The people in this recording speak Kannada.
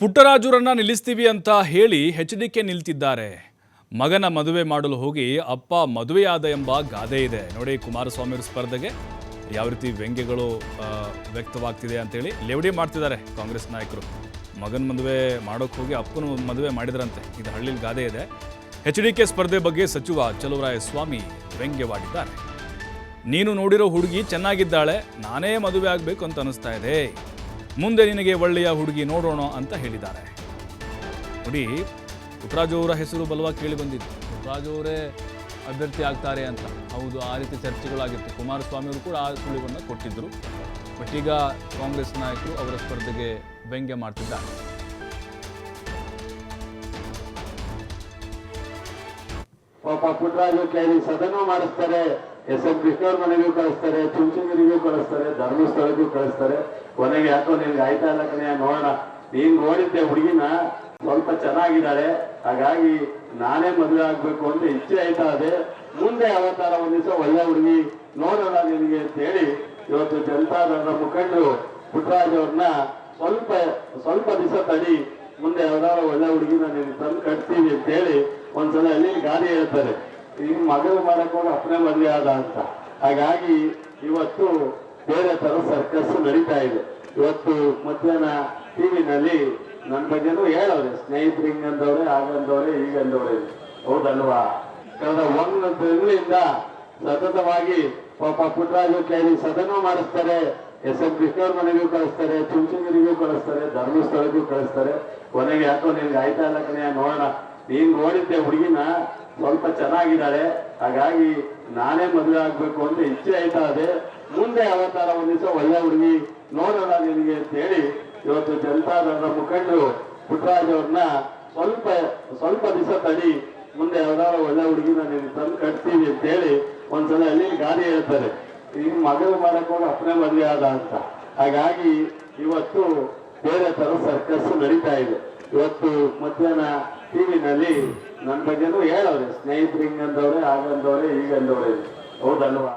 ಪುಟ್ಟರಾಜುರನ್ನ ನಿಲ್ಲಿಸ್ತೀವಿ ಅಂತ ಹೇಳಿ ಎಚ್ಡಿಕೆ ನಿಲ್ತಿದ್ದಾರೆ. ಮಗನ ಮದುವೆ ಮಾಡಲು ಹೋಗಿ ಅಪ್ಪ ಮದುವೆಯಾದ ಎಂಬ ಗಾದೆ ಇದೆ ನೋಡಿ. ಕುಮಾರಸ್ವಾಮಿ ಅವರ ಸ್ಪರ್ಧೆಗೆ ಯಾವ ರೀತಿ ವ್ಯಂಗ್ಯಗಳು ವ್ಯಕ್ತವಾಗ್ತಿದೆ ಅಂತೇಳಿ ಲೇವಡಿ ಮಾಡ್ತಿದ್ದಾರೆ ಕಾಂಗ್ರೆಸ್ ನಾಯಕರು. ಮಗನ ಮದುವೆ ಮಾಡೋಕೆ ಹೋಗಿ ಅಪ್ಪನ ಮದುವೆ ಮಾಡಿದ್ರಂತೆ. ಇದು ಹಳ್ಳಿಲಿ ಗಾದೆ ಇದೆ. ಎಚ್ಡಿಕೆ ಸ್ಪರ್ಧೆ ಬಗ್ಗೆ ಸಚಿವ ಚಲುವರಾಯಸ್ವಾಮಿ ವ್ಯಂಗ್ಯವಾಡಿದ್ದಾರೆ. ನೀನು ನೋಡಿರೋ ಹುಡುಗಿ ಚೆನ್ನಾಗಿದ್ದಾಳೆ, ನಾನೇ ಮದುವೆ ಆಗಬೇಕು ಅಂತ ಅನಿಸ್ತಾ ಇದೆ, ಮುಂದೆ ನಿನಗೆ ಒಳ್ಳೆಯ ಹುಡುಗಿ ನೋಡೋಣ ಅಂತ ಹೇಳಿದ್ದಾರೆ. ನೋಡಿ, ಪುಟ್ಟರಾಜು ಅವರ ಹೆಸರು ಬಲವಾಗಿ ಕೇಳಿ ಬಂದಿತ್ತು. ಪುಟ್ಟರಾಜು ಅವರೇ ಅಭ್ಯರ್ಥಿ ಆಗ್ತಾರೆ ಅಂತ. ಹೌದು, ಆ ರೀತಿ ಚರ್ಚೆಗಳಾಗಿತ್ತು. ಕುಮಾರಸ್ವಾಮಿ ಅವರು ಕೂಡ ಆ ಸುಳಿವನ್ನು ಕೊಟ್ಟಿದ್ದರು. ಬಟ್ ಈಗ ಕಾಂಗ್ರೆಸ್ ನಾಯಕರು ಅವರ ಸ್ಪರ್ಧೆಗೆ ವ್ಯಂಗ್ಯ ಮಾಡ್ತಿದ್ದಾರೆ. ಪಾಪ ಪುಟ್ಟರಾಜು ಕೈಲಿ ಸದನ ಮಾಡಿಸ್ತಾರೆ, ಎಸ್.ಎಂ. ಕೃಷ್ಣವ್ರ ಮನೆಗೂ ಕಳಿಸ್ತಾರೆ, ಚುಂಚನಗಿರಿಗೂ ಕಳಿಸ್ತಾರೆ, ಧರ್ಮಸ್ಥಳಕ್ಕೂ ಕಳಿಸ್ತಾರೆ. ಕೊನೆಗೆ ಯಾಕೋ ನಿನ್ಗೆ ಆಯ್ತಾ ಇಲ್ಲ ಕಣೆ, ನೋಡೋಣ, ನೀನ್ ನೋಡಿದ್ದೆ ಹುಡುಗಿನ ಸ್ವಲ್ಪ ಚೆನ್ನಾಗಿದ್ದಾಳೆ, ಹಾಗಾಗಿ ನಾನೇ ಮದುವೆ ಆಗ್ಬೇಕು ಅಂತ ಇಚ್ಛೆ ಆಯ್ತಾ ಇದೆ, ಮುಂದೆ ಅವತಾರ ಒಂದ್ ದಿವಸ ಒಳ್ಳೆ ಹುಡುಗಿ ನೋಡೋಣ ನಿನಗೆ ಅಂತ ಹೇಳಿ ಇವತ್ತು ಜನತಾದಳದ ಮುಖಂಡರು ಪುಟ್ಟರಾಜು ಅವ್ರನ್ನ ಸ್ವಲ್ಪ ದಿವಸ ತಡಿ, ಮುಂದೆ ಯಾವ್ದಾರ ಒಳ್ಳೆ ಹುಡುಗಿನ ನೀನು ತಂದು ಕಟ್ತೀವಿ ಅಂತ ಹೇಳಿ ಒಂದ್ಸಲ ಅಲ್ಲಿ ಗಾದಿ ಹೇಳ್ತಾರೆ. ಈಗ ಮಗಳು ಮಾಡಕ್ ಹೋಗಿ ಅಪ್ಪನೇ ಮದುವೆ ಆದ ಅಂತ. ಹಾಗಾಗಿ ಇವತ್ತು ಬೇರೆ ತರ ಸರ್ಕಸ್ ನಡೀತಾ ಇದೆ. ಇವತ್ತು ಮಧ್ಯಾಹ್ನ ಟಿವಿನಲ್ಲಿ ನನ್ನ ಬಗ್ಗೆನೂ ಹೇಳವ್ರೆ, ಸ್ನೇಹಿತರು ಹಿಂಗಂದವ್ರೆ, ಆಗಂದವ್ರೆ, ಈಗಂದವ್ರೆ, ಹೌದಲ್ವಾ? ಕಳೆದ ಒಂದು ತಿಂಗಳಿಂದ ಸತತವಾಗಿ ಪಾಪ ಪುಟ್ಟರಾಜು ಕೈಲಿ ಸದನ ಮಾಡಿಸ್ತಾರೆ, ಎಸ್.ಎಂ. ಕೃಷ್ಣವ್ರ ಮನೆಗೂ ಕಳಿಸ್ತಾರೆ, ಚುಂಚನಗಿರಿಗೂ ಕಳಿಸ್ತಾರೆ, ಧರ್ಮಸ್ಥಳಕ್ಕೂ ಕಳಿಸ್ತಾರೆ. ಕೊನೆಗೆ ಯಾಕೋ ನಿನ್ಗೆ ಆಯ್ತಾ ಇಲ್ಲ ಕಣೆ, ನೋಡೋಣ, ನೀನ್ ನೋಡಿದ್ದೆ ಹುಡುಗಿನ ಸ್ವಲ್ಪ ಚೆನ್ನಾಗಿದ್ದಾಳೆ, ಹಾಗಾಗಿ ನಾನೇ ಮದುವೆ ಆಗ್ಬೇಕು ಅಂತ ಇಚ್ಛೆ ಆಯ್ತಾ ಇದೆ, ಮುಂದೆ ಅವತಾರ ಒಂದ್ ದಿವಸ ಒಳ್ಳೆ ಹುಡುಗಿ ನೋಡೋಣ ನಿನಗೆ ಅಂತ ಹೇಳಿ ಇವತ್ತು ಜನತಾದಳದ ಮುಖಂಡರು ಪುಟ್ಟರಾಜು ಅವ್ರನ್ನ ಸ್ವಲ್ಪ ದಿವಸ ತಡಿ, ಮುಂದೆ ಯಾವ್ದಾರ ಒಳ್ಳೆ ಹುಡುಗಿನ ನೀನು ತಂದು ಕಟ್ತೀವಿ ಅಂತ ಹೇಳಿ ಒಂದ್ಸಲ ಅಲ್ಲಿ ಗಾದಿ ಹೇಳ್ತಾರೆ. ಈಗ ಮಗಳು ಮಾಡಕ್ ಹೋಗಿ ಅಪ್ಪನೇ ಮದುವೆ ಆದ ಅಂತ. ಹಾಗಾಗಿ ಇವತ್ತು ಬೇರೆ ತರ ಸರ್ಕಸ್ ನಡೀತಾ ಇದೆ. ಇವತ್ತು ಮಧ್ಯಾಹ್ನ ಟಿವಿನಲ್ಲಿ ನನ್ನ ಬಗ್ಗೆನೂ ಹೇಳವ್ರೆ, ಸ್ನೇಹಿತರು ಹಿಂಗಂದವ್ರೆ, ಆಗಂದವ್ರೆ, ಈಗಂದವ್ರೆ, ಹೌದಲ್ವಾ?